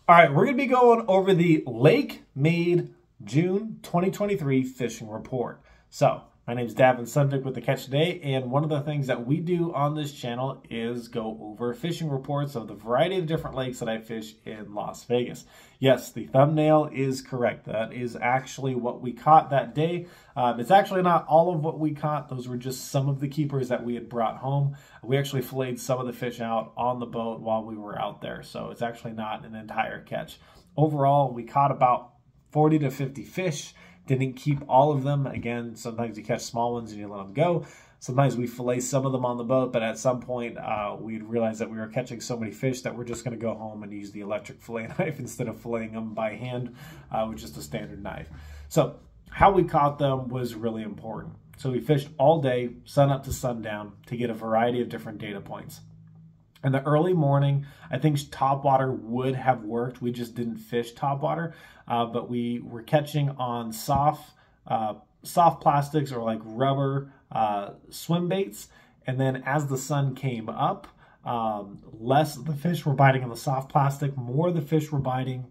All right, we're going to be going over the Lake Mead June 2023 fishing report. So, my name is Davin Sundvik with The Catch Today, and one of the things that we do on this channel is go over fishing reports of the variety of different lakes that I fish in Las Vegas. Yes, the thumbnail is correct. That is actually what we caught that day. It's actually not all of what we caught. Those were just some of the keepers that we had brought home. We actually filleted some of the fish out on the boat while we were out there, so it's actually not an entire catch. Overall, we caught about 40 to 50 fish. Didn't keep all of them. Again, sometimes you catch small ones and you let them go. Sometimes we fillet some of them on the boat, but at some point we'd realized that we were catching so many fish that we're just going to go home and use the electric fillet knife instead of filleting them by hand with just a standard knife. So how we caught them was really important. So we fished all day, sun up to sundown, to get a variety of different data points. In the early morning, I think topwater would have worked. We just didn't fish topwater, but we were catching on soft plastics or like rubber swim baits. And then as the sun came up, less of the fish were biting on the soft plastic, more of the fish were biting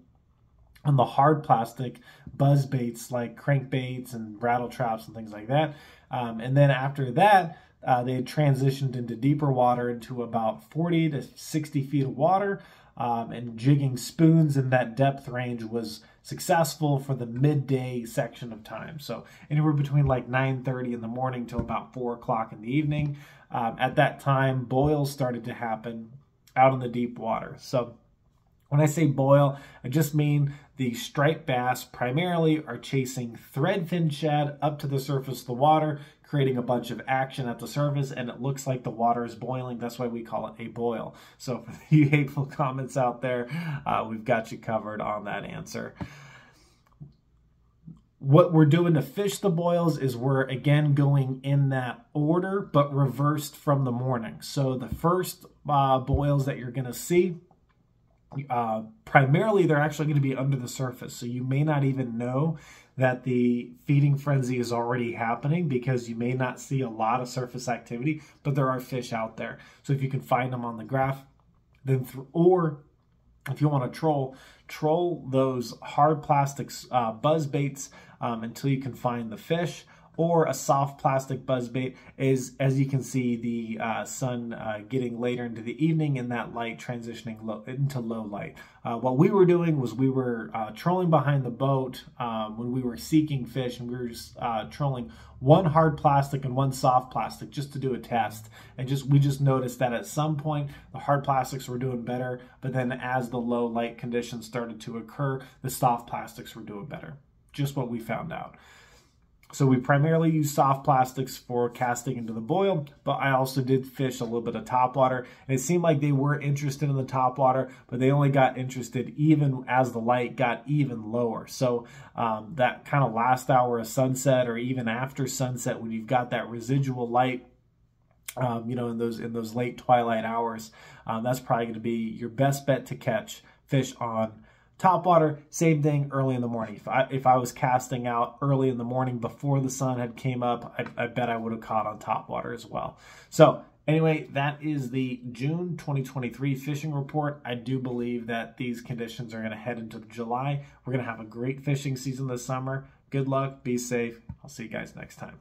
on the hard plastic buzz baits like crankbaits and rattle traps and things like that. And then after that, they had transitioned into deeper water, into about 40 to 60 feet of water, and jigging spoons in that depth range was successful for the midday section of time. So anywhere between like 9:30 in the morning till about 4 o'clock in the evening. At that time, boils started to happen out in the deep water. So when I say boil, I just mean the striped bass primarily are chasing threadfin shad up to the surface of the water, creating a bunch of action at the surface, and it looks like the water is boiling. That's why we call it a boil. So for you hateful comments out there, we've got you covered on that answer. What we're doing to fish the boils is we're again going in that order, but reversed from the morning. So the first boils that you're going to see, primarily they're actually going to be under the surface, so you may not even know that the feeding frenzy is already happening because you may not see a lot of surface activity, but there are fish out there. So if you can find them on the graph, then or if you want to troll those hard plastics buzz baits until you can find the fish. Or a soft plastic buzz bait is, as you can see, the sun getting later into the evening and that light transitioning into low light. What we were doing was we were trolling behind the boat when we were seeking fish, and we were just trolling one hard plastic and one soft plastic just to do a test. And we just noticed that at some point the hard plastics were doing better, but then as the low light conditions started to occur, the soft plastics were doing better. Just what we found out. So we primarily use soft plastics for casting into the boil, but I also did fish a little bit of topwater. And it seemed like they were interested in the topwater, but they only got interested even as the light got even lower. So that kind of last hour of sunset, or even after sunset, when you've got that residual light, you know, in those late twilight hours, that's probably going to be your best bet to catch fish on topwater. Same thing early in the morning. If I was casting out early in the morning before the sun had came up, I bet I would have caught on topwater as well. So anyway, that is the June 2023 fishing report. I do believe that these conditions are going to head into July. We're going to have a great fishing season this summer. Good luck. Be safe. I'll see you guys next time.